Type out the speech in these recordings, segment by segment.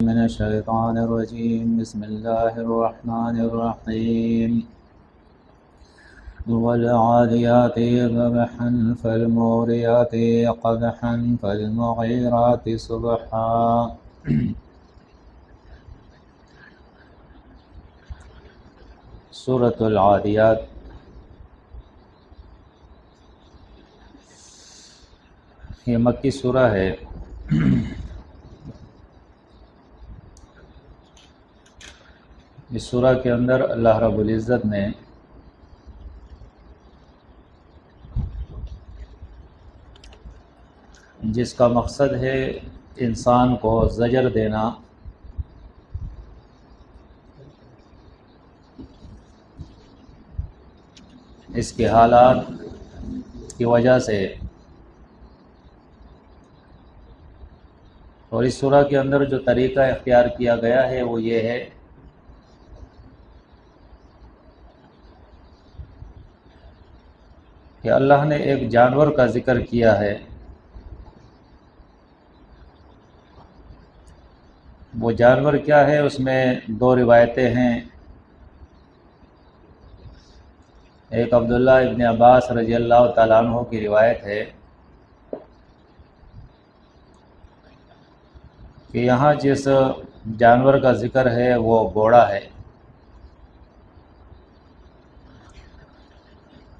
من الشيطان الرجيم. بسم الله الرحمن الرحيم. والعاديات ضبحا فالموريات قدحا فالمغيرات صبحا. سورۃ العادیات یہ مکی سورہ ہے. اس سورہ کے اندر اللہ رب العزت نے جس کا مقصد ہے انسان کو زجر دینا، اس کے حالات کی وجہ سے، اور اس سورہ کے اندر جو طریقہ اختیار کیا گیا ہے وہ یہ ہے کہ اللہ نے ایک جانور کا ذکر کیا ہے. وہ جانور کیا ہے؟ اس میں دو روایتیں ہیں. ایک عبداللہ ابن عباس رضی اللہ تعالیٰ عنہ کی روایت ہے کہ یہاں جس جانور کا ذکر ہے وہ گھوڑا ہے.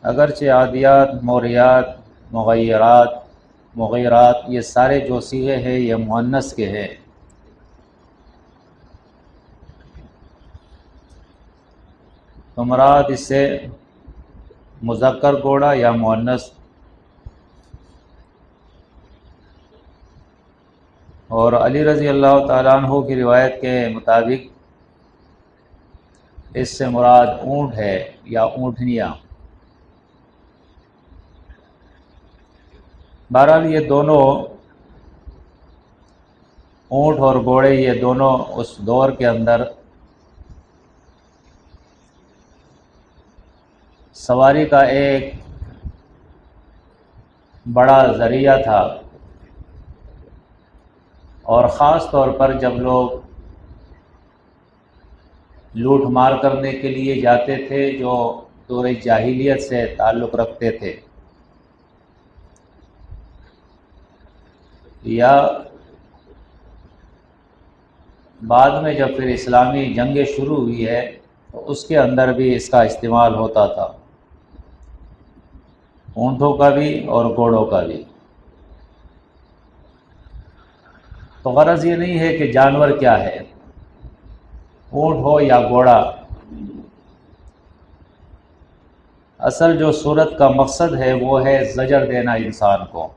اگرچہ عادیات، موریات، مغیرات یہ سارے جو صیغے ہیں یہ مؤنث کے ہیں، تو مراد اس سے مذکر گھوڑا یا مؤنث. اور علی رضی اللہ تعالیٰ عنہ کی روایت کے مطابق اس سے مراد اونٹ ہے یا اونٹنیاں. بہرحال یہ دونوں اونٹ اور گھوڑے یہ دونوں اس دور کے اندر سواری کا ایک بڑا ذریعہ تھا، اور خاص طور پر جب لوگ لوٹ مار کرنے کے لیے جاتے تھے جو دور جاہلیت سے تعلق رکھتے تھے، یا بعد میں جب پھر اسلامی جنگیں شروع ہوئی ہے تو اس کے اندر بھی اس کا استعمال ہوتا تھا، اونٹوں کا بھی اور گھوڑوں کا بھی. تو غرض یہ نہیں ہے کہ جانور کیا ہے، اونٹ ہو یا گھوڑا، اصل جو صورت کا مقصد ہے وہ ہے زجر دینا انسان کو.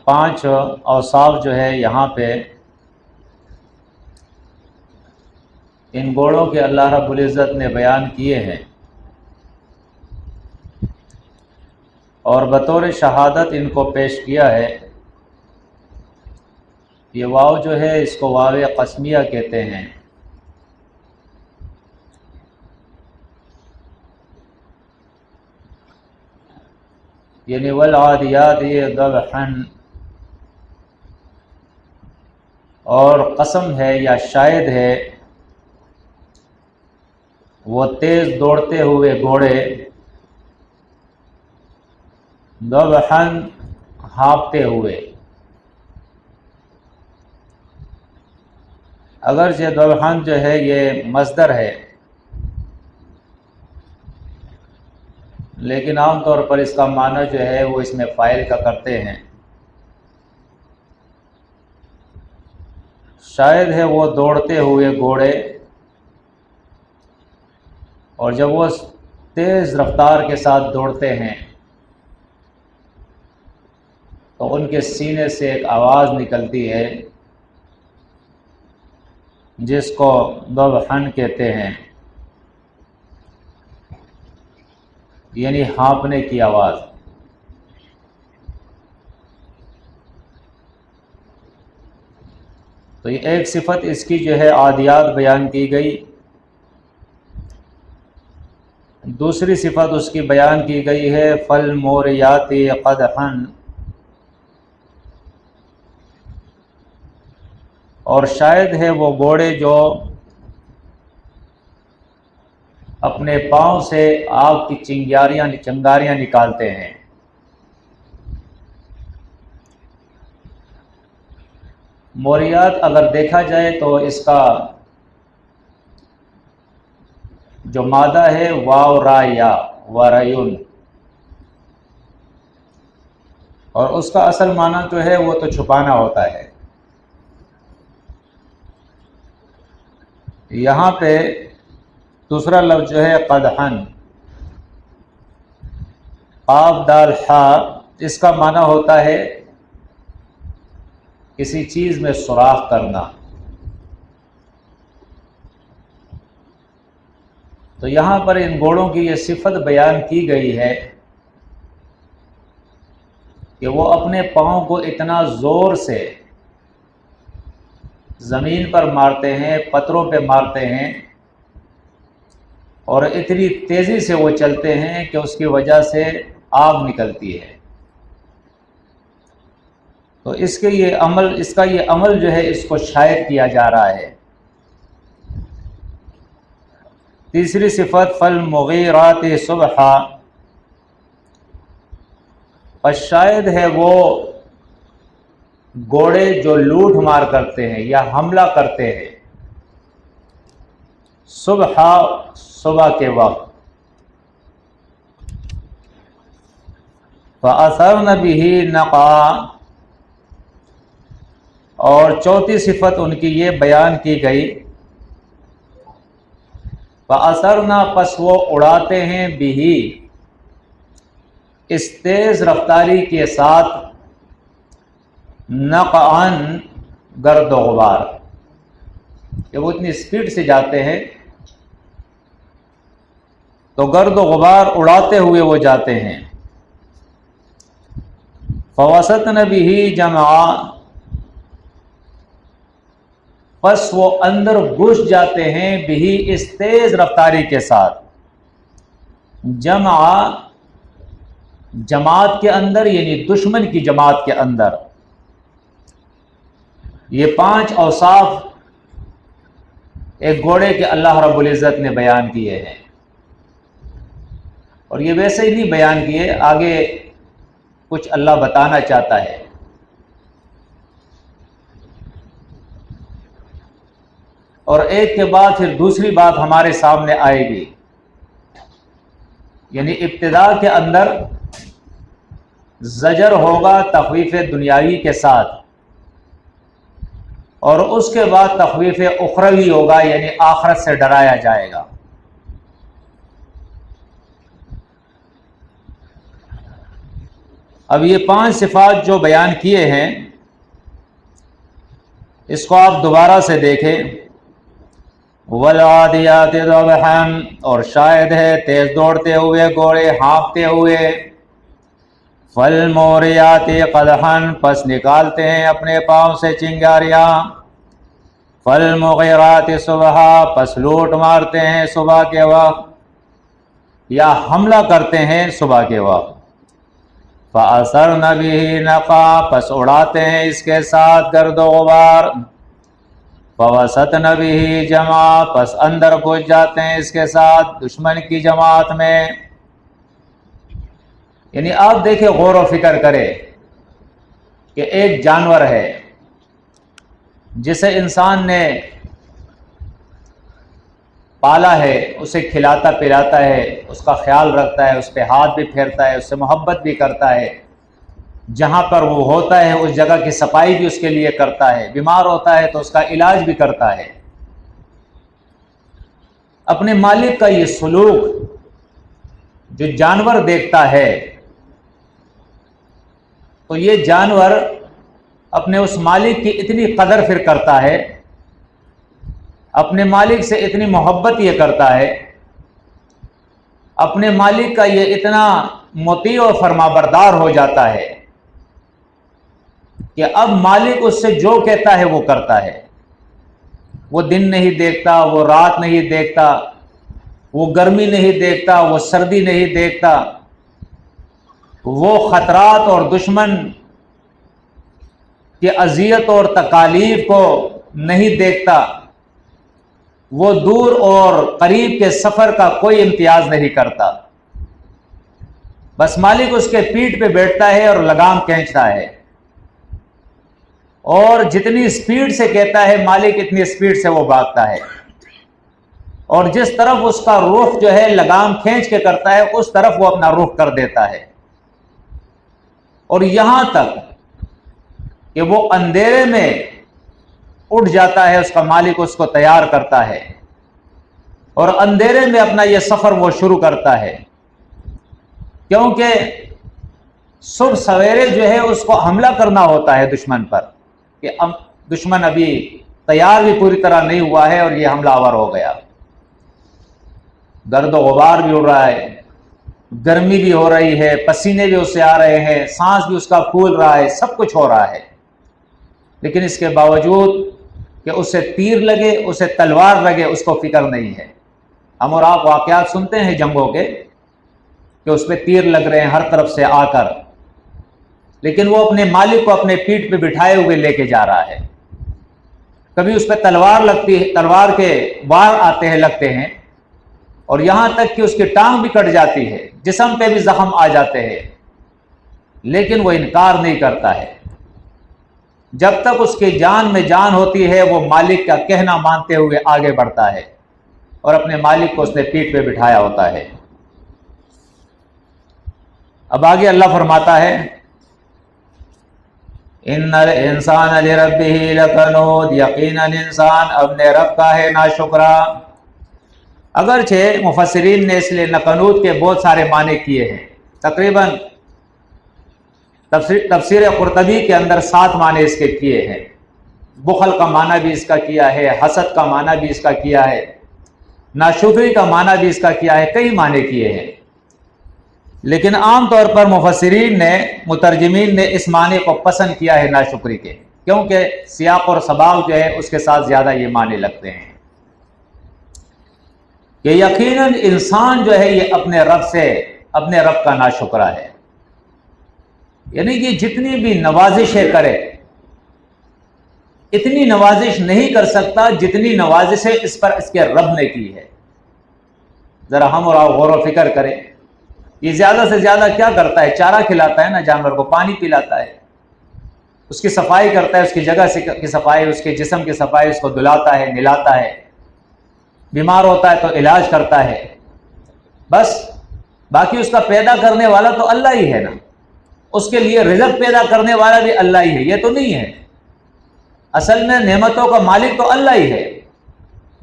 پانچ اوصاف جو ہے یہاں پہ ان گھوڑوں کے اللہ رب العزت نے بیان کیے ہیں، اور بطور شہادت ان کو پیش کیا ہے. یہ واو جو ہے اس کو واو قسمیہ کہتے ہیں. یعنی والعادیات ضبحا، اور قسم ہے یا شاید ہے وہ تیز دوڑتے ہوئے گھوڑے، ضبحا ہانپتے ہوئے. اگرچہ ضبحا جو ہے یہ مصدر ہے، لیکن عام طور پر اس کا معنی جو ہے وہ اس میں فاعل کا کرتے ہیں. شاید ہے وہ دوڑتے ہوئے گھوڑے، اور جب وہ تیز رفتار کے ساتھ دوڑتے ہیں تو ان کے سینے سے ایک آواز نکلتی ہے جس کو ضبحا کہتے ہیں، یعنی ہانپنے کی آواز. تو یہ ایک صفت اس کی جو ہے عادیات بیان کی گئی. دوسری صفت اس کی بیان کی گئی ہے فالموریات قدحا، اور شاید ہے وہ گھوڑے جو اپنے پاؤں سے آگ کی چنگاریاں نکالتے ہیں۔ موریات اگر دیکھا جائے تو اس کا جو مادہ ہے واو را یا ورایون، اور اس کا اصل معنی جو ہے وہ تو چھپانا ہوتا ہے۔ یہاں پہ دوسرا لفظ جو ہے قدحن، قاف دال حا، اس کا معنی ہوتا ہے کسی چیز میں سوراخ کرنا۔ تو یہاں پر ان گھوڑوں کی یہ صفت بیان کی گئی ہے کہ وہ اپنے پاؤں کو اتنا زور سے زمین پر مارتے ہیں، پتھروں پہ مارتے ہیں، اور اتنی تیزی سے وہ چلتے ہیں کہ اس کی وجہ سے آگ نکلتی ہے۔ تو اس کا یہ عمل جو ہے اس کو شائع کیا جا رہا ہے۔ تیسری صفت فالمغیرات صبحا، پس شاید ہے وہ گھوڑے جو لوٹ مار کرتے ہیں یا حملہ کرتے ہیں صبح کے وقت، فَأَثَرْنَ بِهِ نَقْعًا، اور چوتھی صفت ان کی یہ بیان کی گئی فَأَثَرْنَ، پس وہ اڑاتے ہیں بِهِ، اس تیز رفتاری کے ساتھ، نقعاً، گرد و غبار، کہ وہ اتنی اسپیڈ سے جاتے ہیں تو گرد و غبار اڑاتے ہوئے وہ جاتے ہیں۔ فَوَسَطْنَ بِهِ جَمْعًا، پس وہ اندر گھس جاتے ہیں بِهِ، اس تیز رفتاری کے ساتھ، جمع، جماعت کے اندر، یعنی دشمن کی جماعت کے اندر۔ یہ 5 اوصاف ایک گھوڑے کے اللہ رب العزت نے بیان کیے ہیں، اور یہ ویسے ہی نہیں بیان کیے، آگے کچھ اللہ بتانا چاہتا ہے۔ اور ایک کے بعد پھر دوسری بات ہمارے سامنے آئے گی، یعنی ابتدا کے اندر زجر ہوگا تخویف دنیاوی کے ساتھ، اور اس کے بعد تخویف اخروی ہوگا، یعنی آخرت سے ڈرایا جائے گا۔ اب یہ 5 صفات جو بیان کیے ہیں اس کو آپ دوبارہ سے دیکھیں، وَالْعَادِيَاتِ ضَبْحًا، اور شاید ہے تیز دوڑتے ہوئے گھوڑے ہانپتے ہوئے، فَالْمُورِيَاتِ قَدْحًا، پس نکالتے ہیں اپنے پاؤں سے چنگاریاں، فَالْمُغِيرَاتِ صُبْحًا، پس لوٹ مارتے ہیں صبح کے وقت یا حملہ کرتے ہیں صبح کے وقت، فَأَثَرْنَ بِهِ نَقْعًا، پس اڑاتے ہیں اس کے ساتھ گرد و غبار، فَوَسَطْنَ بِهِ جَمْعًا، پس اندر گھس جاتے ہیں اس کے ساتھ دشمن کی جماعت میں۔ یعنی آپ دیکھیں، غور و فکر کریں کہ ایک جانور ہے جسے انسان نے پالا ہے، اسے کھلاتا پلاتا ہے، اس کا خیال رکھتا ہے، اس پہ ہاتھ بھی پھیرتا ہے، اس سے محبت بھی کرتا ہے، جہاں پر وہ ہوتا ہے اس جگہ کی صفائی بھی اس کے لیے کرتا ہے، بیمار ہوتا ہے تو اس کا علاج بھی کرتا ہے۔ اپنے مالک کا یہ سلوک جو جانور دیکھتا ہے تو یہ جانور اپنے اس مالک کی اتنی قدر پھر کرتا ہے، اپنے مالک سے اتنی محبت یہ کرتا ہے، اپنے مالک کا یہ اتنا مطیع و فرمانبردار ہو جاتا ہے کہ اب مالک اس سے جو کہتا ہے وہ کرتا ہے۔ وہ دن نہیں دیکھتا، وہ رات نہیں دیکھتا، وہ گرمی نہیں دیکھتا، وہ سردی نہیں دیکھتا، وہ خطرات اور دشمن کی اذیت اور تکالیف کو نہیں دیکھتا، وہ دور اور قریب کے سفر کا کوئی امتیاز نہیں کرتا، بس مالک اس کے پیٹھ پہ بیٹھتا ہے اور لگام کھینچتا ہے، اور جتنی سپیڈ سے کہتا ہے مالک اتنی سپیڈ سے وہ بھاگتا ہے، اور جس طرف اس کا رخ جو ہے لگام کھینچ کے کرتا ہے اس طرف وہ اپنا رخ کر دیتا ہے، اور یہاں تک کہ وہ اندھیرے میں اٹھ جاتا ہے، اس کا مالک اس کو تیار کرتا ہے اور اندھیرے میں اپنا یہ سفر وہ شروع کرتا ہے، کیونکہ صبح سویرے جو ہے اس کو حملہ کرنا ہوتا ہے دشمن پر، کہ دشمن ابھی تیار بھی پوری طرح نہیں ہوا ہے اور یہ حملہ آور ہو گیا، گرد و غبار بھی اڑ رہا ہے، گرمی بھی ہو رہی ہے، پسینے بھی اس سے آ رہے ہیں، سانس بھی اس کا پھول رہا ہے، سب کچھ ہو رہا ہے، لیکن اس کے باوجود کہ اسے تیر لگے، اسے تلوار لگے، اس کو فکر نہیں ہے۔ ہم اور آپ واقعات سنتے ہیں جنگوں کے کہ اس پہ تیر لگ رہے ہیں ہر طرف سے آ کر، لیکن وہ اپنے مالک کو اپنے پیٹھ پہ بٹھائے ہوئے لے کے جا رہا ہے۔ کبھی اس پہ تلوار لگتی ہے، تلوار کے وار آتے ہیں، لگتے ہیں، اور یہاں تک کہ اس کی ٹانگ بھی کٹ جاتی ہے، جسم پہ بھی زخم آ جاتے ہیں، لیکن وہ انکار نہیں کرتا ہے۔ جب تک اس کی جان میں جان ہوتی ہے وہ مالک کا کہنا مانتے ہوئے آگے بڑھتا ہے، اور اپنے مالک کو اس نے پیٹھ پہ بٹھایا ہوتا ہے۔ اب آگے اللہ فرماتا ہے ان الانسان لربہ لکنود، یقیناً انسان اپنے رب کا ہے ناشکرا۔ اگرچہ مفسرین نے اس لیے لکنود کے بہت سارے معنی کیے ہیں، تقریباً تفسیر قرطبی کے اندر 7 معنی اس کے کیے ہیں۔ بخل کا معنی بھی اس کا کیا ہے، حسد کا معنی بھی اس کا کیا ہے، ناشکری کا معنی بھی اس کا کیا ہے، کئی معنی کیے ہیں، لیکن عام طور پر مفسرین نے، مترجمین نے اس معنی کو پسند کیا ہے ناشکری کے، کیونکہ سیاق اور سباق جو ہے اس کے ساتھ زیادہ یہ معنی لگتے ہیں کہ یقیناً انسان جو ہے یہ اپنے رب سے، اپنے رب کا ناشکرا ہے، یعنی کہ جتنی بھی نوازشیں کرے اتنی نوازش نہیں کر سکتا جتنی نوازشیں اس پر اس کے رب نے کی ہے۔ ذرا ہم اور آپ غور و فکر کریں، یہ زیادہ سے زیادہ کیا کرتا ہے؟ چارہ کھلاتا ہے نا، جانور کو پانی پلاتا ہے، اس کی صفائی کرتا ہے، اس کی جگہ کی صفائی، اس کے جسم کی صفائی، اس کو دھلاتا ہے، نہلاتا ہے، بیمار ہوتا ہے تو علاج کرتا ہے، بس باقی اس کا پیدا کرنے والا تو اللہ ہی ہے نا، اس کے لیے رزق پیدا کرنے والا بھی اللہ ہی ہے، یہ تو نہیں ہے۔ اصل میں نعمتوں کا مالک تو اللہ ہی ہے،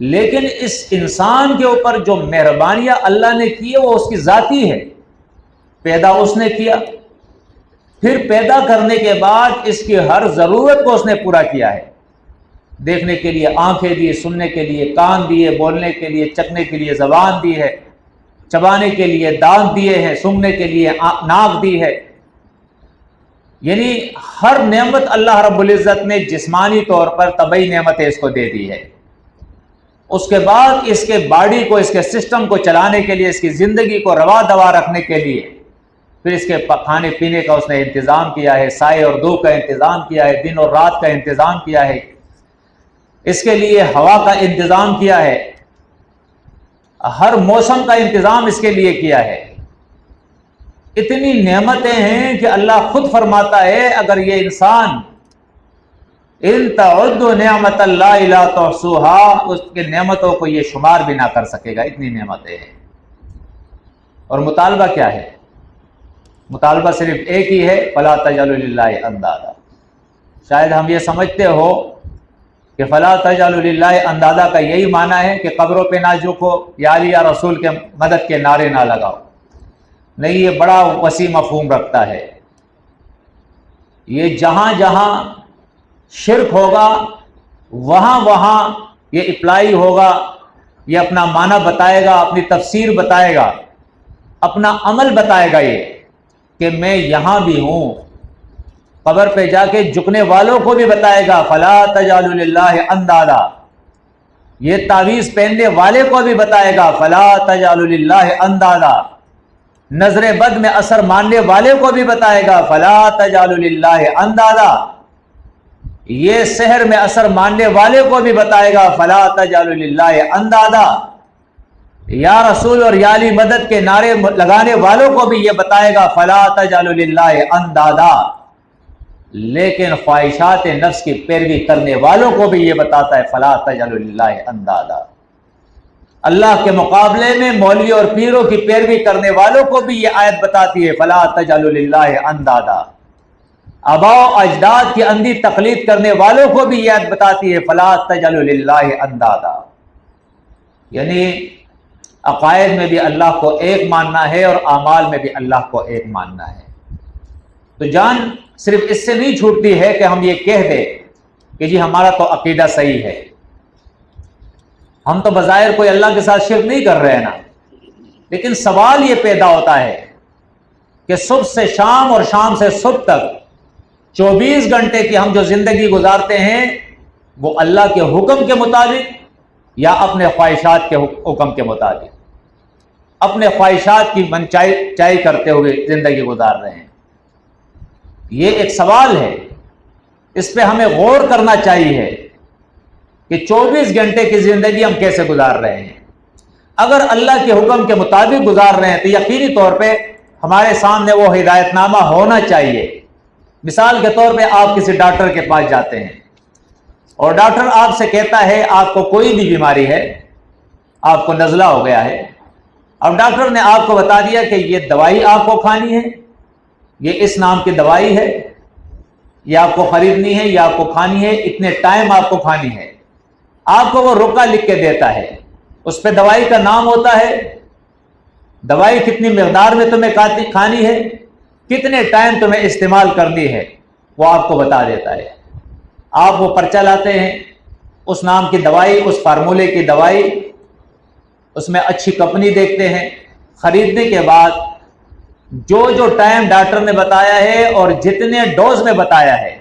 لیکن اس انسان کے اوپر جو مہربانیاں اللہ نے کی ہے وہ اس کی ذاتی ہے، پیدا اس نے کیا، پھر پیدا کرنے کے بعد اس کی ہر ضرورت کو اس نے پورا کیا ہے، دیکھنے کے لیے آنکھیں دی، سننے کے لیے کان دیے، بولنے کے لیے، چکھنے کے لیے زبان دی ہے، چبانے کے لیے دانت دیے ہیں، سونگھنے کے لیے ناک دی ہے، یعنی ہر نعمت اللہ رب العزت نے جسمانی طور پر طبعی نعمتیں اس کو دے دی ہے۔ اس کے بعد اس کے باڈی کو، اس کے سسٹم کو چلانے کے لیے، اس کی زندگی کو روا دوا رکھنے کے لیے پھر اس کے کھانے پینے کا اس نے انتظام کیا ہے، سائے اور دھوپ کا انتظام کیا ہے، دن اور رات کا انتظام کیا ہے، اس کے لیے ہوا کا انتظام کیا ہے، ہر موسم کا انتظام اس کے لیے کیا ہے۔ اتنی نعمتیں ہیں کہ اللہ خود فرماتا ہے اگر یہ انسان ان تعدوا نعمت اللہ لا تحصوها، اس کے نعمتوں کو یہ شمار بھی نہ کر سکے گا، اتنی نعمتیں ہیں۔ اور مطالبہ کیا ہے؟ مطالبہ صرف ایک ہی ہے، فلا تجعلوا للہ اندادا۔ شاید ہم یہ سمجھتے ہو کہ فلا تجعلوا للہ اندادا کا یہی معنی ہے کہ قبروں پہ نہ جھکو یا علی یا رسول کے مدد کے نعرے نہ لگاؤ، نہیں، یہ بڑا وسیع مفہوم رکھتا ہے۔ یہ جہاں جہاں شرک ہوگا وہاں وہاں یہ اپلائی ہوگا، یہ اپنا معنی بتائے گا، اپنی تفسیر بتائے گا، اپنا عمل بتائے گا، یہ کہ میں یہاں بھی ہوں، قبر پہ جا کے جھکنے والوں کو بھی بتائے گا فلا تجعلوا للہ اندادا، یہ تعویذ پہننے والے کو بھی بتائے گا فلا تجعلوا للہ اندادا، نظر بد میں اثر ماننے والے کو بھی بتائے گا فلا تجعلوا للہ اندادا، یہ سحر میں اثر ماننے والے کو بھی بتائے گا فلا تجعلوا للہ اندادا، یا رسول اور یا علی مدد کے نعرے لگانے والوں کو بھی یہ بتائے گا فلا تجعلوا للہ اندادا، لیکن خواہشات نفس کی پیروی کرنے والوں کو بھی یہ بتاتا ہے فلا تجعلوا للہ اندادا۔ اللہ کے مقابلے میں مولوی اور پیروں کی پیروی کرنے والوں کو بھی یہ آیت بتاتی ہے فلا تجعلوا للہ اندادا، آباء و اجداد کی اندھی تقلید کرنے والوں کو بھی یہ آیت بتاتی ہے فلا تجعلوا للہ اندادا۔ یعنی عقائد میں بھی اللہ کو ایک ماننا ہے اور اعمال میں بھی اللہ کو ایک ماننا ہے۔ تو جان صرف اس سے نہیں چھوٹتی ہے کہ ہم یہ کہہ دیں کہ جی ہمارا تو عقیدہ صحیح ہے، ہم تو بظاہر کوئی اللہ کے ساتھ شرک نہیں کر رہے نا، لیکن سوال یہ پیدا ہوتا ہے کہ صبح سے شام اور شام سے صبح تک 24 گھنٹے کی ہم جو زندگی گزارتے ہیں وہ اللہ کے حکم کے مطابق یا اپنے خواہشات کے حکم کے مطابق، اپنے خواہشات کی منچائی کرتے ہوئے زندگی گزار رہے ہیں؟ یہ ایک سوال ہے، اس پہ ہمیں غور کرنا چاہیے کہ 24 گھنٹے کی زندگی ہم کیسے گزار رہے ہیں۔ اگر اللہ کے حکم کے مطابق گزار رہے ہیں تو یقینی طور پہ ہمارے سامنے وہ ہدایت نامہ ہونا چاہیے۔ مثال کے طور پہ آپ کسی ڈاکٹر کے پاس جاتے ہیں اور ڈاکٹر آپ سے کہتا ہے آپ کو کوئی بھی بیماری ہے، آپ کو نزلہ ہو گیا ہے، اب ڈاکٹر نے آپ کو بتا دیا کہ یہ دوائی آپ کو کھانی ہے، یہ اس نام کی دوائی ہے، یہ آپ کو خریدنی ہے، یہ آپ کو کھانی ہے، اتنے ٹائم آپ کو کھانی ہے، آپ کو وہ رکا لکھ کے دیتا ہے، اس پہ دوائی کا نام ہوتا ہے، دوائی کتنی مقدار میں تمہیں کھانی ہے، کتنے ٹائم تمہیں استعمال کرنی ہے، وہ آپ کو بتا دیتا ہے۔ آپ وہ پرچہ لاتے ہیں، اس نام کی دوائی، اس فارمولے کی دوائی، اس میں اچھی کمپنی دیکھتے ہیں، خریدنے کے بعد جو ٹائم ڈاکٹر نے بتایا ہے اور جتنے ڈوز میں بتایا ہے،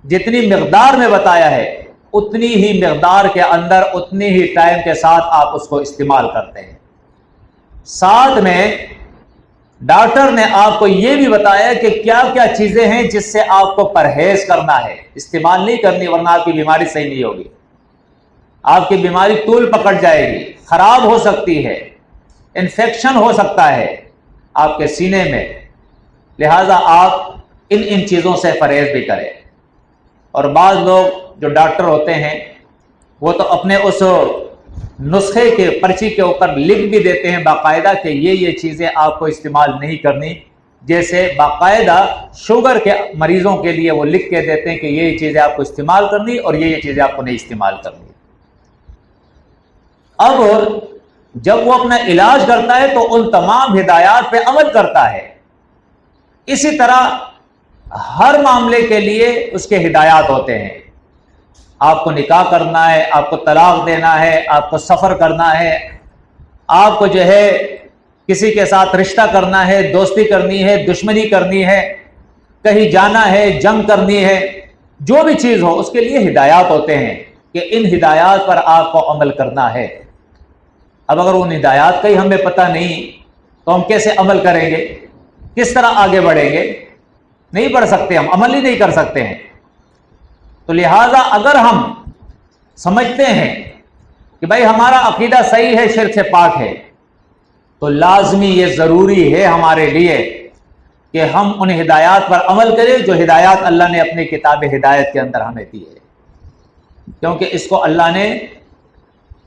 جتنی مقدار میں بتایا ہے، اتنی ہی مقدار کے اندر اتنی ہی ٹائم کے ساتھ آپ اس کو استعمال کرتے ہیں۔ ساتھ میں ڈاکٹر نے آپ کو یہ بھی بتایا کہ کیا کیا چیزیں ہیں جس سے آپ کو پرہیز کرنا ہے، استعمال نہیں کرنی ورنہ آپ کی بیماری صحیح نہیں ہوگی، آپ کی بیماری طول پکڑ جائے گی، خراب ہو سکتی ہے، انفیکشن ہو سکتا ہے آپ کے سینے میں، لہذا آپ ان چیزوں سے پرہیز بھی کریں۔ اور بعض لوگ جو ڈاکٹر ہوتے ہیں وہ تو اپنے اس نسخے کے پرچی کے اوپر لکھ بھی دیتے ہیں باقاعدہ کہ یہ چیزیں آپ کو استعمال نہیں کرنی، جیسے باقاعدہ شوگر کے مریضوں کے لیے وہ لکھ کے دیتے ہیں کہ یہ چیزیں آپ کو استعمال کرنی اور یہ چیزیں آپ کو نہیں استعمال کرنی۔ اب جب وہ اپنا علاج کرتا ہے تو ان تمام ہدایات پہ عمل کرتا ہے۔ اسی طرح ہر معاملے کے لیے اس کے ہدایات ہوتے ہیں، آپ کو نکاح کرنا ہے، آپ کو طلاق دینا ہے، آپ کو سفر کرنا ہے، آپ کو جو ہے کسی کے ساتھ رشتہ کرنا ہے، دوستی کرنی ہے، دشمنی کرنی ہے، کہیں جانا ہے، جنگ کرنی ہے، جو بھی چیز ہو اس کے لیے ہدایات ہوتے ہیں کہ ان ہدایات پر آپ کو عمل کرنا ہے۔ اب اگر ان ہدایات کا ہی ہمیں پتہ نہیں تو ہم کیسے عمل کریں گے، کس طرح آگے بڑھیں گے؟ نہیں بڑھ سکتے، ہم عمل ہی نہیں کر سکتے ہیں۔ تو لہٰذا اگر ہم سمجھتے ہیں کہ بھائی ہمارا عقیدہ صحیح ہے، شرک سے پاک ہے، تو لازمی یہ ضروری ہے ہمارے لیے کہ ہم ان ہدایات پر عمل کریں جو ہدایات اللہ نے اپنی کتاب ہدایت کے اندر ہمیں دی ہے، کیونکہ اس کو اللہ نے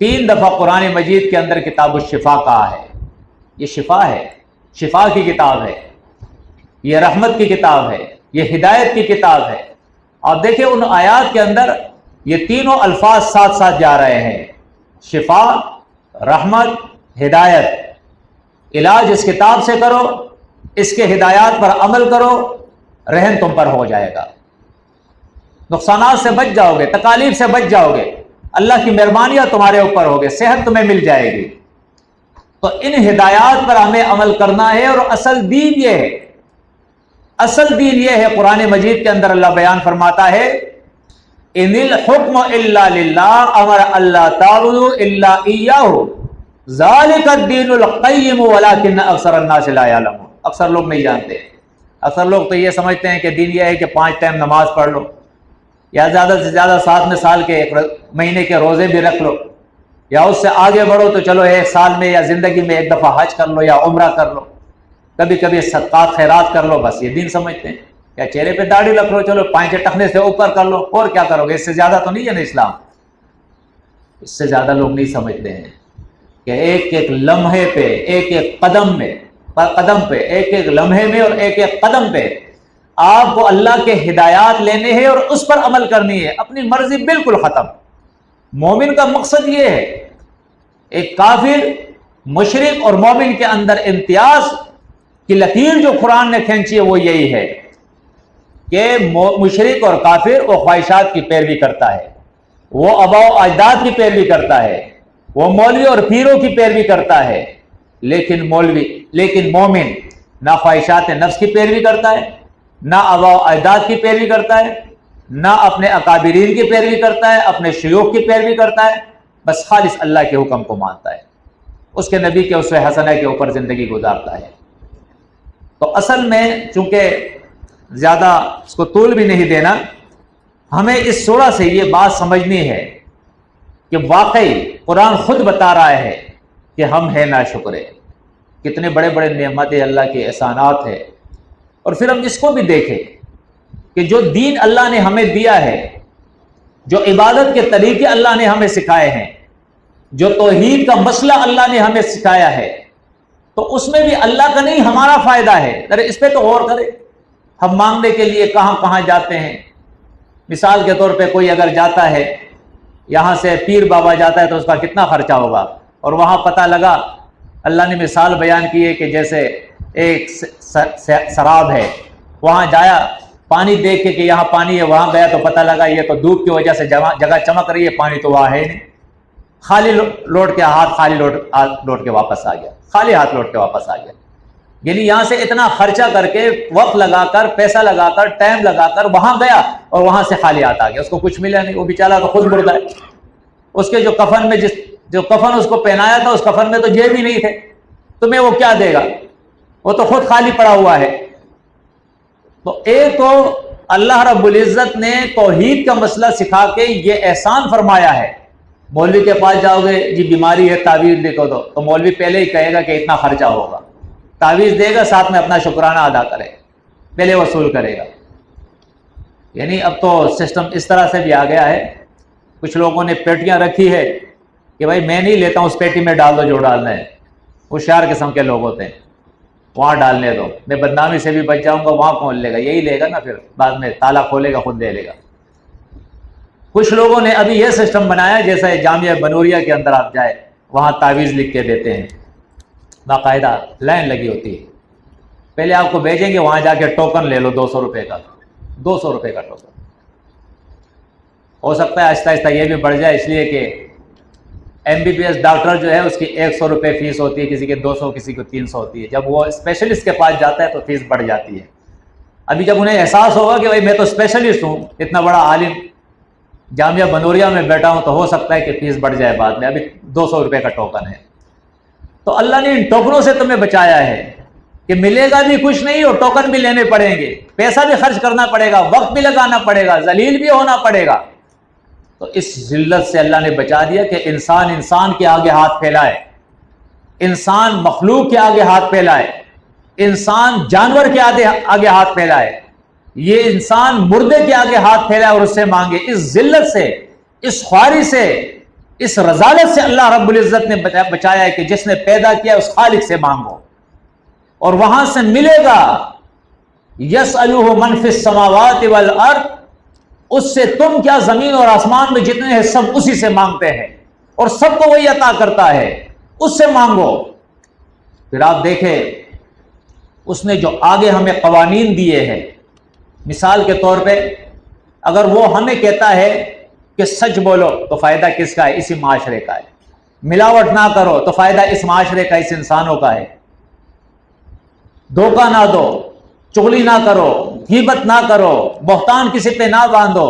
3 دفعہ قرآن مجید کے اندر کتاب الشفا کہا ہے۔ یہ شفا ہے، شفا کی کتاب ہے، یہ رحمت کی کتاب ہے، یہ ہدایت کی کتاب ہے۔ آپ دیکھیں ان آیات کے اندر یہ تینوں الفاظ ساتھ ساتھ جا رہے ہیں، شفا، رحمت، ہدایت۔ علاج اس کتاب سے کرو، اس کے ہدایات پر عمل کرو، رحم تم پر ہو جائے گا، نقصانات سے بچ جاؤ گے، تکالیف سے بچ جاؤ گے، اللہ کی مہربانیاں تمہارے اوپر ہوگی، صحت تمہیں مل جائے گی۔ تو ان ہدایات پر ہمیں عمل کرنا ہے، اور اصل دین یہ ہے، اصل دین یہ ہے، قرآن مجید کے اندر اللہ بیان فرماتا ہے ان الحکم الا للہ امر اللہ تعبدوا الا ایاہ ذالک الدین القیم ولکن اکثر الناس لا یعلمون. اکثر لوگ نہیں جانتے. اکثر لوگ تو یہ سمجھتے ہیں کہ دین یہ ہے کہ 5 ٹائم نماز پڑھ لو، یا زیادہ سے زیادہ 7 میں سال کے مہینے کے روزے بھی رکھ لو، یا اس سے آگے بڑھو تو چلو 1 سال میں یا زندگی میں 1 دفعہ حج کر لو یا عمرہ کر لو، کبھی کبھی صدقات خیرات کر لو. بس یہ دین سمجھتے ہیں. یا چہرے پہ داڑھی رکھ لو، چلو پائچے ٹخنے سے اوپر کر لو، اور کیا کرو گے؟ اس سے زیادہ تو نہیں ہے نا اسلام. اس سے زیادہ لوگ نہیں سمجھتے ہیں کہ ایک ایک لمحے پہ، ایک ایک قدم پہ، ایک ایک لمحے میں اور ایک ایک قدم پہ آپ کو اللہ کے ہدایات لینے ہیں اور اس پر عمل کرنی ہے. اپنی مرضی بالکل ختم. مومن کا مقصد یہ ہے. ایک کافر، مشرک اور مومن کے اندر امتیاز کی لکیر جو قرآن نے کھینچی ہے وہ یہی ہے کہ مشرک اور کافر وہ خواہشات کی پیروی کرتا ہے، وہ آباء و اجداد کی پیروی کرتا ہے، وہ مولوی اور پیروں کی پیروی کرتا ہے. لیکن مومن نہ خواہشات نفس کی پیروی کرتا ہے، نہ آباء و اجداد کی پیروی کرتا ہے، نہ اپنے اکابرین کی پیروی کرتا ہے، اپنے شیوخ کی پیروی کرتا ہے. بس خالص اللہ کے حکم کو مانتا ہے، اس کے نبی کے اسوہ حسنہ کے اوپر زندگی گزارتا ہے. تو اصل میں چونکہ زیادہ اس کو طول بھی نہیں دینا، ہمیں اس سورہ سے یہ بات سمجھنی ہے کہ واقعی قرآن خود بتا رہا ہے کہ ہم ہیں ناشکرے. کتنے بڑے بڑے نعمت اللہ کے احسانات ہیں. اور پھر ہم اس کو بھی دیکھیں کہ جو دین اللہ نے ہمیں دیا ہے، جو عبادت کے طریقے اللہ نے ہمیں سکھائے ہیں، جو توحید کا مسئلہ اللہ نے ہمیں سکھایا ہے، تو اس میں بھی اللہ کا نہیں ہمارا فائدہ ہے. ارے اس پہ تو غور کرے. ہم مانگنے کے لیے کہاں کہاں جاتے ہیں. مثال کے طور پہ کوئی اگر جاتا ہے، یہاں سے پیر بابا جاتا ہے تو اس کا کتنا خرچہ ہوگا، اور وہاں پتہ لگا، اللہ نے مثال بیان کی ہے کہ جیسے ایک سراب ہے، وہاں جایا، پانی دیکھ کے کہ یہاں پانی ہے، وہاں گیا تو پتہ لگا یہ تو دھوپ کی وجہ سے جگہ چمک رہی ہے، پانی تو وہاں ہے نہیں. خالی لوٹ کے ہاتھ خالی لوٹ کے واپس آ گیا، خالی ہاتھ لوٹ کے واپس آ گیا. یعنی یہاں سے اتنا خرچہ کر کے، وقت لگا کر، پیسہ لگا کر، ٹائم لگا کر وہاں گیا اور وہاں سے خالی ہاتھ آ گیا. اس کو کچھ ملا نہیں. وہ بیچارہ تو خود مردہ ہے. اس کے جو کفن اس کو پہنایا تھا، اس کفن میں تو جیب ہی نہیں تھے. تمہیں وہ کیا دے گا؟ وہ تو خود خالی پڑا ہوا ہے. تو ایک تو اللہ رب العزت نے توحید کا مسئلہ سکھا کے یہ احسان فرمایا ہے. مولوی کے پاس جاؤ گے، جی بیماری ہے تعویذ لکھو دو، تو مولوی پہلے ہی کہے گا کہ اتنا خرچہ ہوگا. تعویذ دے گا، ساتھ میں اپنا شکرانہ ادا کرے، پہلے وصول کرے گا. یعنی اب تو سسٹم اس طرح سے بھی آ گیا ہے. کچھ لوگوں نے پیٹیاں رکھی ہے کہ بھائی میں نہیں لیتا ہوں، اس پیٹی میں ڈال دو جو ڈالنا ہے. ہوشیار قسم کے لوگ ہوتے ہیں، وہاں ڈالنے دو، میں بدنامی سے بھی بچ جاؤں گا. وہاں کون لے گا؟ یہی لے گا نا. پھر بعد میں تالا کھولے گا، خود دے لے گا. کچھ لوگوں نے ابھی یہ سسٹم بنایا جیسے جامعہ بنوریہ کے اندر آپ جائے، وہاں تعویذ لکھ کے دیتے ہیں، باقاعدہ لائن لگی ہوتی ہے. پہلے آپ کو بھیجیں گے، وہاں جا کے ٹوکن لے لو 200 روپے کا، 200 روپے کا ٹوکن. ہو سکتا ہے آہستہ آہستہ یہ بھی بڑھ جائے، اس لیے کہ MBBS ڈاکٹر جو ہے اس کی 100 روپے فیس ہوتی ہے، کسی کے 200، کسی کو 300 ہوتی ہے. جب وہ اسپیشلسٹ کے پاس جاتا ہے تو فیس بڑھ جاتی ہے. ابھی جب انہیں احساس ہوگا کہ بھائی میں تو اسپیشلسٹ ہوں، اتنا بڑا عالم جامعہ بنوریہ میں بیٹھا ہوں، تو ہو سکتا ہے کہ فیس بڑھ جائے بعد میں. ابھی 200 روپے کا ٹوکن ہے. تو اللہ نے ان ٹوکنوں سے تمہیں بچایا ہے کہ ملے گا بھی کچھ نہیں اور ٹوکن بھی لینے پڑیں گے، پیسہ بھی خرچ کرنا پڑے گا، وقت بھی لگانا پڑے گا، ذلیل بھی ہونا پڑے گا. تو اس ذلت سے اللہ نے بچا دیا کہ انسان کے آگے ہاتھ پھیلائے، انسان مخلوق کے آگے ہاتھ پھیلائے، انسان جانور کے آگے ہاتھ پھیلائے، یہ انسان مردے کے آگے ہاتھ پھیلائے اور اس سے مانگے. اس ذلت سے، اس خواری سے، اس رذالت سے اللہ رب العزت نے بچایا ہے کہ جس نے پیدا کیا اس خالق سے مانگو اور وہاں سے ملے گا. یسألہ من فی السماوات والارض، اس سے تم کیا، زمین اور آسمان میں جتنے ہیں سب اسی سے مانگتے ہیں اور سب کو وہی عطا کرتا ہے. اس سے مانگو. پھر آپ دیکھیں اس نے جو آگے ہمیں قوانین دیے ہیں، مثال کے طور پہ اگر وہ ہمیں کہتا ہے کہ سچ بولو تو فائدہ کس کا ہے؟ اسی معاشرے کا ہے. ملاوٹ نہ کرو تو فائدہ اس معاشرے کا، اس انسانوں کا ہے. دھوکہ نہ دو، چغلی نہ کرو، غیبت نہ کرو، بہتان کسی پہ نہ باندھو،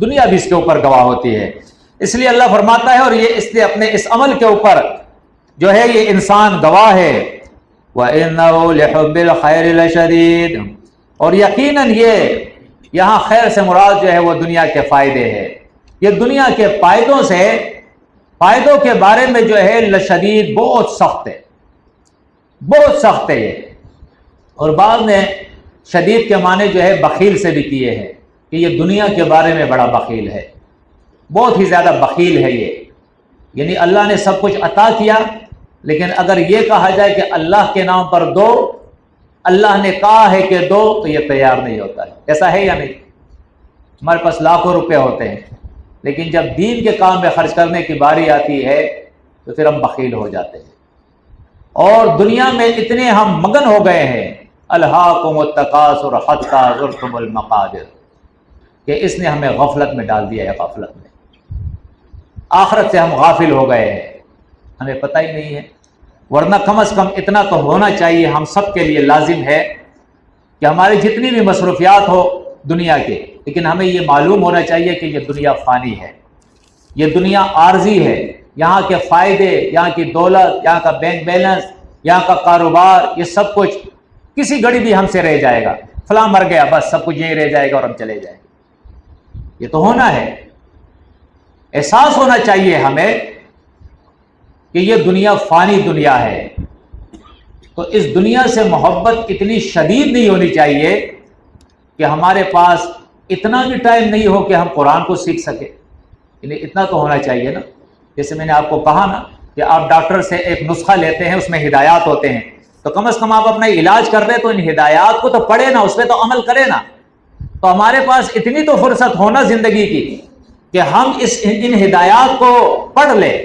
دنیا بھی اس کے اوپر گواہ ہوتی ہے۔ اس لیے اللہ فرماتا ہے، اور یہ اس نے اپنے اس عمل کے اوپر جو ہے یہ انسان گواہ ہے، وَإِنَّهُ لِحُبِّ الْخَيْرِ لَشَدِيدٌ، اور یقیناً یہ یہاں خیر سے مراد جو ہے وہ دنیا کے فائدے ہے۔ یہ دنیا کے فائدوں کے بارے میں جو ہے لشدید، بہت سخت ہے، بہت سخت ہے یہ۔ اور بعض نے شدید کے معنی جو ہے بخیل سے بھی کیے ہیں کہ یہ دنیا کے بارے میں بڑا بخیل ہے، بہت ہی زیادہ بخیل ہے یہ، یعنی اللہ نے سب کچھ عطا کیا، لیکن اگر یہ کہا جائے کہ اللہ کے نام پر دو، اللہ نے کہا ہے کہ دو، تو یہ تیار نہیں ہوتا ہے۔ ایسا ہے یا نہیں؟ ہمارے پاس لاکھوں روپے ہوتے ہیں، لیکن جب دین کے کام میں خرچ کرنے کی باری آتی ہے تو پھر ہم بخیل ہو جاتے ہیں، اور دنیا میں اتنے ہم مگن ہو گئے ہیں، الہاکم التکاثر حتی زرتم المقابر، کہ اس نے ہمیں غفلت میں ڈال دیا ہے، غفلت میں، آخرت سے ہم غافل ہو گئے ہیں، ہمیں پتہ ہی نہیں ہے۔ ورنہ کم از کم اتنا تو ہونا چاہیے، ہم سب کے لیے لازم ہے کہ ہماری جتنی بھی مصروفیات ہو دنیا کے، لیکن ہمیں یہ معلوم ہونا چاہیے کہ یہ دنیا فانی ہے، یہ دنیا عارضی ہے، یہاں کے فائدے، یہاں کی دولت، یہاں کا بینک بیلنس، یہاں کا کاروبار، یہ سب کچھ کسی گھڑی بھی ہم سے رہ جائے گا، فلاں مر گیا، بس سب کچھ یہیں رہ جائے گا اور ہم چلے جائیں گے۔ یہ تو ہونا ہے، احساس ہونا چاہیے ہمیں کہ یہ دنیا فانی دنیا ہے، تو اس دنیا سے محبت اتنی شدید نہیں ہونی چاہیے کہ ہمارے پاس اتنا بھی ٹائم نہیں ہو کہ ہم قرآن کو سیکھ سکیں، یعنی اتنا تو ہونا چاہیے نا۔ جیسے میں نے آپ کو کہا نا کہ آپ ڈاکٹر سے ایک نسخہ لیتے ہیں، اس میں ہدایات ہوتے ہیں، تو کم از کم آپ اپنا علاج کر رہے تو ان ہدایات کو تو پڑھے نا، اس پہ تو عمل کرے نا۔ تو ہمارے پاس اتنی تو فرصت ہونا زندگی کی کہ ہم ان ہدایات کو پڑھ لیں،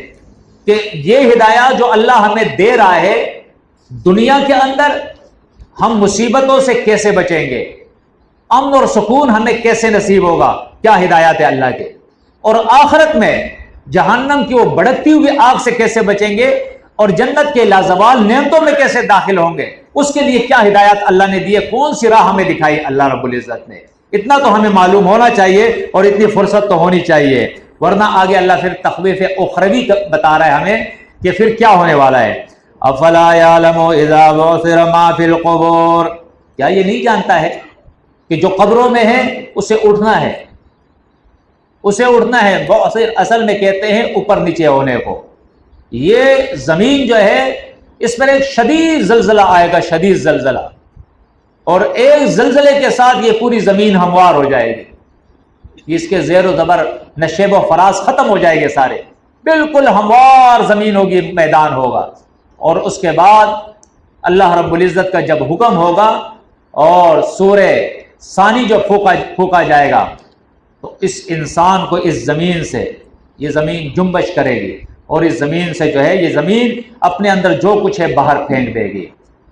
کہ یہ ہدایات جو اللہ ہمیں دے رہا ہے، دنیا کے اندر ہم مصیبتوں سے کیسے بچیں گے، امن اور سکون ہمیں کیسے نصیب ہوگا، کیا ہدایات ہے اللہ کے، اور آخرت میں جہنم کی وہ بڑھتی ہوئی آگ سے کیسے بچیں گے، اور جنت کے لازوال نعمتوں میں کیسے داخل ہوں گے، اس کے لیے کیا ہدایات اللہ نے دی ہے، کون سی راہ ہمیں دکھائی اللہ رب العزت نے، اتنا تو ہمیں معلوم ہونا چاہیے اور اتنی فرصت تو ہونی چاہیے۔ ورنہ آگے اللہ پھر تخویف اخروی بتا رہا ہے ہمیں کہ پھر کیا ہونے والا ہے۔ افلا یعلم اذا بعثر ما فی القبور، کیا یہ نہیں جانتا ہے کہ جو قبروں میں ہے اسے اٹھنا ہے، اسے اٹھنا ہے۔ بعثر اصل میں کہتے ہیں اوپر نیچے ہونے کو۔ یہ زمین جو ہے اس پر ایک شدید زلزلہ آئے گا، شدید زلزلہ، اور ایک زلزلے کے ساتھ یہ پوری زمین ہموار ہو جائے گی، اس کے زیر و زبر نشیب و فراز ختم ہو جائے گے سارے، بالکل ہموار زمین ہوگی، میدان ہوگا، اور اس کے بعد اللہ رب العزت کا جب حکم ہوگا اور سورہ ثانی جو پھونکا جائے گا، تو اس انسان کو اس زمین سے، یہ زمین جنبش کرے گی، اور اس زمین سے جو ہے یہ زمین اپنے اندر جو کچھ ہے باہر پھینک دے گی۔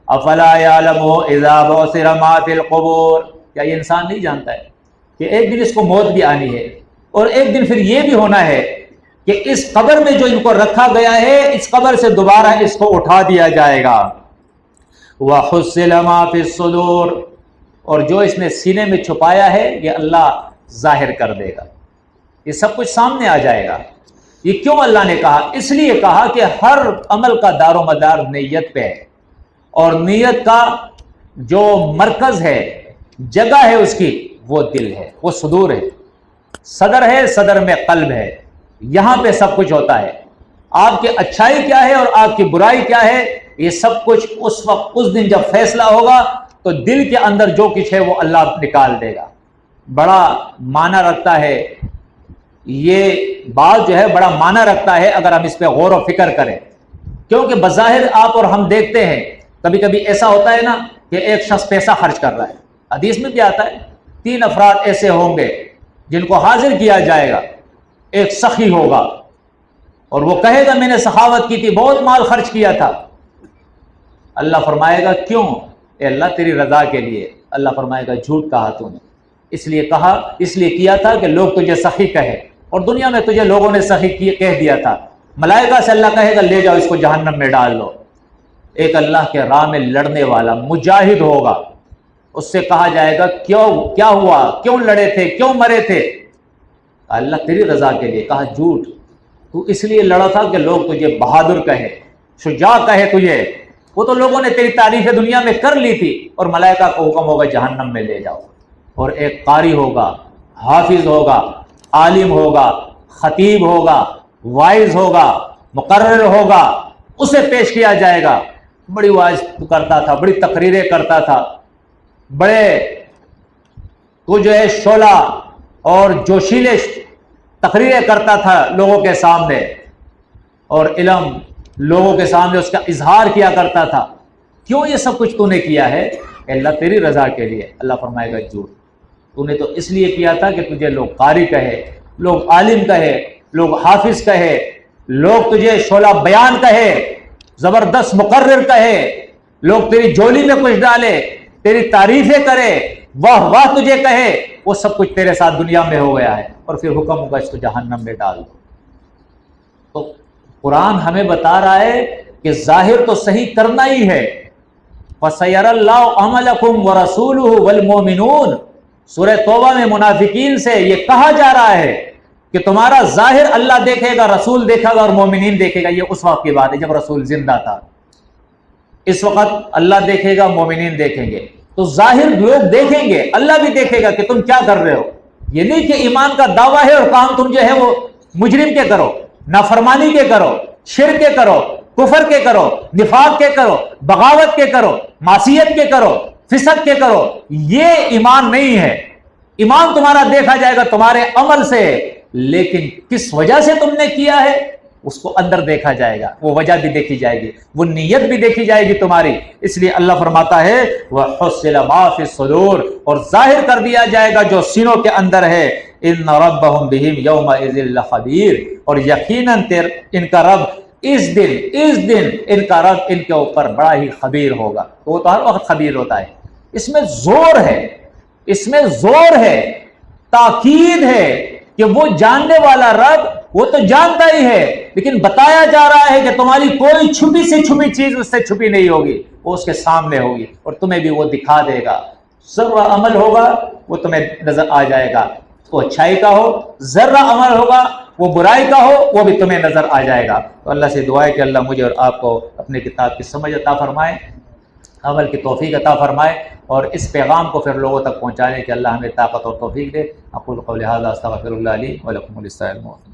افلا یعلم اذا بعثر ما فی القبور، کیا یہ انسان نہیں جانتا ہے کہ ایک دن اس کو موت بھی آنی ہے، اور ایک دن پھر یہ بھی ہونا ہے کہ اس قبر میں جو ان کو رکھا گیا ہے، اس قبر سے دوبارہ اس کو اٹھا دیا جائے گا۔ وَحُصِّلَ مَا فِي الصُّدُورِ، اور جو اس نے سینے میں چھپایا ہے یہ اللہ ظاہر کر دے گا، یہ سب کچھ سامنے آ جائے گا۔ یہ کیوں اللہ نے کہا؟ اس لیے کہا کہ ہر عمل کا دار و مدار نیت پہ ہے، اور نیت کا جو مرکز ہے، جگہ ہے اس کی، وہ دل ہے، وہ صدور ہے، صدر ہے، صدر میں قلب ہے، یہاں پہ سب کچھ ہوتا ہے۔ آپ کی اچھائی کیا ہے اور آپ کی برائی کیا ہے، یہ سب کچھ اس وقت، اس دن جب فیصلہ ہوگا تو دل کے اندر جو کچھ ہے وہ اللہ نکال دے گا۔ بڑا معنی رکھتا ہے یہ بات جو ہے، بڑا معنی رکھتا ہے اگر ہم اس پہ غور و فکر کریں، کیونکہ بظاہر آپ اور ہم دیکھتے ہیں کبھی کبھی ایسا ہوتا ہے نا کہ ایک شخص پیسہ خرچ کر رہا ہے، حدیث میں بھی آتا ہے 3 افراد ایسے ہوں گے جن کو حاضر کیا جائے گا۔ ایک سخی ہوگا اور وہ کہے گا میں نے سخاوت کی تھی، بہت مال خرچ کیا تھا۔ اللہ فرمائے گا کیوں؟ اے اللہ تیری رضا کے لیے۔ اللہ فرمائے گا جھوٹ کہا تو نے، اس لیے کیا تھا کہ لوگ تجھے سخی کہے، اور دنیا میں تجھے لوگوں نے سخی کہہ دیا تھا۔ ملائکہ سے اللہ کہے گا لے جاؤ اس کو جہنم میں ڈال دو۔ ایک اللہ کے راہ میں لڑنے والا مجاہد ہوگا، اس سے کہا جائے گا کیا ہوا، کیوں لڑے تھے، کیوں مرے تھے؟ اللہ تیری رضا کے لیے. کہا جھوٹ، تو اس لیے لڑا تھا کہ لوگ تجھے بہادر کہے، شجاع کہے تجھے. وہ تو لوگوں نے تیری تعریف دنیا میں کر لی تھی، اور ملائکہ کو حکم ہوگا جہنم میں لے جاؤ. اور ایک قاری ہوگا، حافظ ہوگا، عالم ہوگا، خطیب ہوگا، وائز ہوگا، مقرر ہوگا، اسے پیش کیا جائے گا. بڑی وائز کرتا تھا، بڑی تقریریں کرتا تھا، بڑے تو جو ہے شعلہ اور جوشیلے تقریریں کرتا تھا لوگوں کے سامنے، اور علم لوگوں کے سامنے اس کا اظہار کیا کرتا تھا. کیوں یہ سب کچھ تو نے کیا ہے؟ کہ اللہ تیری رضا کے لیے. اللہ فرمائے گا جھوٹ، تو نے تو اس لیے کیا تھا کہ تجھے لوگ قاری کہے، لوگ عالم کہے، لوگ حافظ کہے، لوگ تجھے شعلہ بیان کہے، زبردست مقرر کہے، لوگ تیری جولی میں کچھ ڈالے، تیری تعریفیں کرے، واہ واہ تجھے کہے. وہ سب کچھ تیرے ساتھ دنیا میں ہو گیا ہے، اور پھر حکم ہوگا اس کو جہنم میں ڈال دو. تو قرآن ہمیں بتا رہا ہے کہ ظاہر تو صحیح کرنا ہی ہے. فَسَيَرَ اللَّهُ عَمَلَكُمْ وَرَسُولُهُ وَالْمُؤْمِنُونَ. سورہ توبہ میں منافقین سے یہ کہا جا رہا ہے کہ تمہارا ظاہر اللہ دیکھے گا، رسول دیکھے گا اور مومنین دیکھے گا. یہ اس وقت کی بات ہے جب رسول زندہ تھا. اس وقت اللہ دیکھے گا، مومنین دیکھیں گے. تو ظاہر لوگ دیکھیں گے، اللہ بھی دیکھے گا کہ تم کیا کر رہے ہو. یہ نہیں کہ ایمان کا دعویٰ ہے اور کام تم جو ہے وہ مجرم کے کرو، نافرمانی کے کرو، شرک کے کرو، کفر کے کرو، نفاق کے کرو، بغاوت کے کرو، معصیت کے کرو، فسق کے کرو. یہ ایمان نہیں ہے. ایمان تمہارا دیکھا جائے گا تمہارے عمل سے، لیکن کس وجہ سے تم نے کیا ہے اس کو اندر دیکھا جائے گا. وہ وجہ بھی دیکھی جائے گی، وہ نیت بھی دیکھی جائے گی تمہاری. اس لیے اللہ فرماتا ہے وَحُصِّلَ مَا فِي الصُّدُورِ، اور ظاہر کر دیا جائے گا جو سینوں کے اندر ہے. إِنَّ رَبَّهُمْ بِهِمْ يَوْمَئِذٍ لَخَبِيرٌ، اور یقیناً ان کا رب اس دن ان کا رب ان کے اوپر بڑا ہی خبیر ہوگا. وہ تو ہر وقت خبیر ہوتا ہے. اس میں زور ہے، اس میں زور ہے، تاکید ہے کہ وہ جاننے والا رب وہ تو جانتا ہی ہے، لیکن بتایا جا رہا ہے کہ تمہاری کوئی چھپی سے چھپی چیز اس سے چھپی نہیں ہوگی، وہ اس کے سامنے ہوگی اور تمہیں بھی وہ دکھا دے گا. ذرہ عمل ہوگا وہ تمہیں نظر آ جائے گا، وہ اچھائی کا ہو. ذرہ عمل ہوگا وہ برائی کا ہو، وہ بھی تمہیں نظر آ جائے گا. تو اللہ سے دعا ہے کہ اللہ مجھے اور آپ کو اپنے کتاب کی سمجھ عطا فرمائے، عمل کی توفیق عطا فرمائے، اور اس پیغام کو پھر لوگوں تک پہنچانے کے اللہ ہمیں طاقت اور توفیق دے. اقول قولی ھذا استغفر اللہ لی ولکم ولسائر المؤمنین.